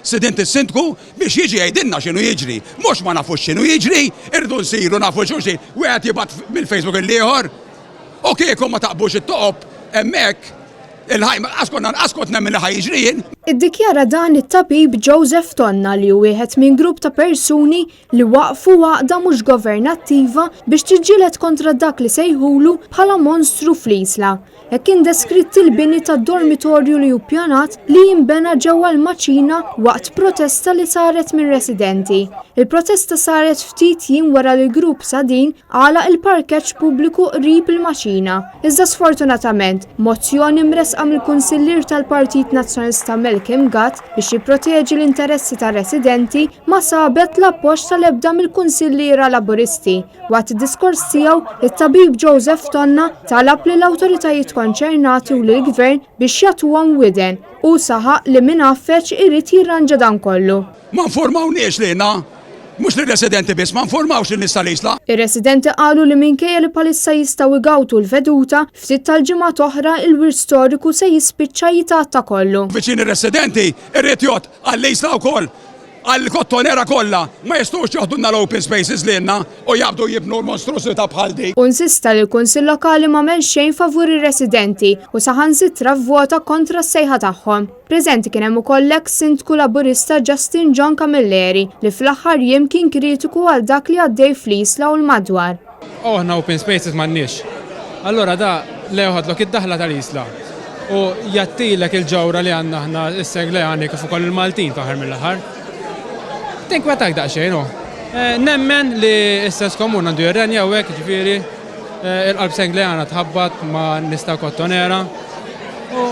Sidint is-sindku biex jiġi jgħidilna x'inhu jiġri. Mhux ma nafux x'inhu jiġri, irdu nsiru nafu x'inhu wieħed jibgħat mill-Facebook il-ieħor. U kieku ma taqbux it-toqob hemmhekk il-ħajma askont nemmen li ħajġrijin. Iddikjara dan it-tabib Joseph Tonna li hu wieħed minn grupp ta' persuni li waqfu għaqda mhux governattiva biex tiġġieled kontra dak li sejħulu bħala monstru fl-isla. Hekk indeskritti l-bini tad-dormitorju li hu ppjanat li jinbena ġewwa l-Maċina waqt protesta li saret minn residenti. Il-protesta saret ftit jiem wara li l-grupp Sadin għala il-parkeġġ pubbliku qrib il-Maċina. Iżda sfortunatament, mozzjoni mresqa mill-Kunsillier tal-Partit Nazzjonalista Malcolm Gatt biex jipproteġi l-interessi tar-residenti ma sabet l-appoġġ tal-ebda mill-Kunsilliera Laburisti. Waqt id-diskors tiegħu, it-tabib Joseph Tonna talab lill awtoritajiet konċernati u lill-Gvern biex jagħtuhom widen u saħaq li min affeċ irid jirranġa dan kollu. Ma nformawniex lilna, mhux lir-residenti biss, ma nformawx in-nies tal-isla. Ir-residenti qalu li minkejja li bħalissa jistgħu igawtu l-veduta, ftit tal-ġimgħat oħra il-wirt storiku se jispiċċa jitatta kollu. Viċin ir-residenti irrid jgħod għall-isla wkoll għall-kottonera kollha ma jistgħux joħdulna l-open spaces lilna u jabdu jibnu monstrosità bħal dik. Insista li l-Kunsill Lokali m'għamel xejn favur ir-residenti u saħansitra vvota kontra s-sejħa tagħhom. Preżenti kien hemm ukoll ex-sindku Laburista Justin John Camilleri li fl-aħħar jiem kien kritiku għal dak li għaddej fl-isla u l-madwar. Aħna open spaces m'għandniex. Allura da leħodlok id-daħla tal-isla u jattilek il-ġawra li għandna aħna s-Seglejani kif ukoll il-Maltin fl-aħħar mill-aħħar. Tinkwetak daqsxejn hu. Nemmen li s-sens komun għandu jirrenja u hekk ġifieri il-qalb Senglejana tħabbat ma' nista' kottonera u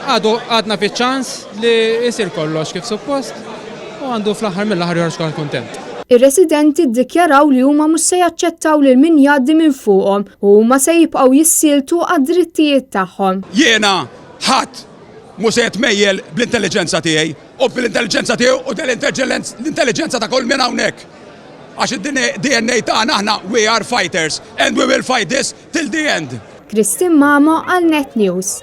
għadna fiċ-ċans li jsir kollox kif suppost u għandu fl-aħħar mill-aħħar joħroġ kol kuntent. Ir-residenti ddikjaraw li huma mhux se jaċċettaw lil min jgħaddi minn fuqhom u huma se jibqgħu jissiltu għad-drittijiet tagħhom. Jiena ħadd mhux se jtmejjel bl-intelligenza tiegħi u bil-intelligenza tiegħu u l-intelligenza ta' kull minn hawnhekk. Għax id-DNA tagħna aħna we are fighters and we will fight this till the end. Kristin Mamo għal Net News.